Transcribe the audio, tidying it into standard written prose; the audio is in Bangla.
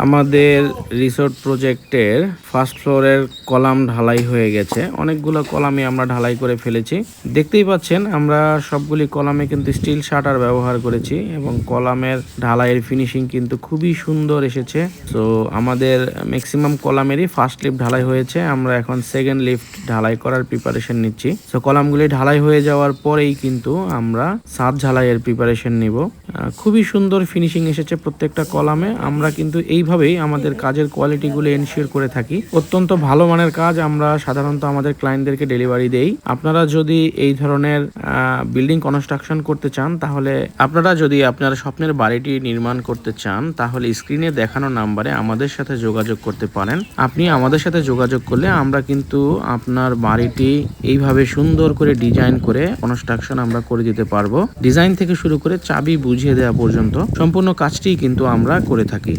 আমাদের রিসোর্ট প্রজেক্টের ফার্স্ট ফ্লোরের কলাম ঢালাই হয়ে গেছে। অনেকগুলো কলামে আমরা ঢালাই করে ফেলেছি। দেখতেই পাচ্ছেন আমরা সবগুলি কলামে কিন্তু স্টিল শাটার ব্যবহার করেছি এবং কলামের ঢালাইয়ের ফিনিশিং কিন্তু খুবই সুন্দর এসেছে। তো আমাদের ম্যাক্সিমাম কলামেরই ফার্স্ট লিফট ঢালাই হয়েছে। আমরা এখন সেকেন্ড লিফট ঢালাই করার প্রিপারেশন নিচ্ছি। তো কলামগুলি ঢালাই হয়ে যাওয়ার পরেই কিন্তু আমরা ছাদ ঢালাইয়ের প্রিপারেশন নিব। খুবই সুন্দর ফিনিশিং এসেছে প্রত্যেকটা কলামে। আমরা কিন্তু এইভাবেই আমাদের কাজের কোয়ালিটিগুলো এনশিওর করে থাকি। অত্যন্ত ভালো মানের কাজ আমরা সাধারণত আমাদের ক্লায়েন্টদেরকে ডেলিভারি দেই। আপনারা যদি এই ধরনের বিল্ডিং কনস্ট্রাকশন করতে চান, তাহলে আপনারা যদি আপনার স্বপ্নের বাড়িটি নির্মাণ করতে চান, তাহলে স্ক্রিনে দেখানো নাম্বারে আমাদের সাথে যোগাযোগ করতে পারেন। আপনি আমাদের সাথে যোগাযোগ করলে আমরা কিন্তু আপনার বাড়িটি এইভাবে সুন্দর করে ডিজাইন করে কনস্ট্রাকশন আমরা করে দিতে পারবো। ডিজাইন থেকে শুরু করে চাবি বুঝিয়ে দেওয়া পর্যন্ত সম্পূর্ণ কাজটি কিন্তু আমরা করে থাকি।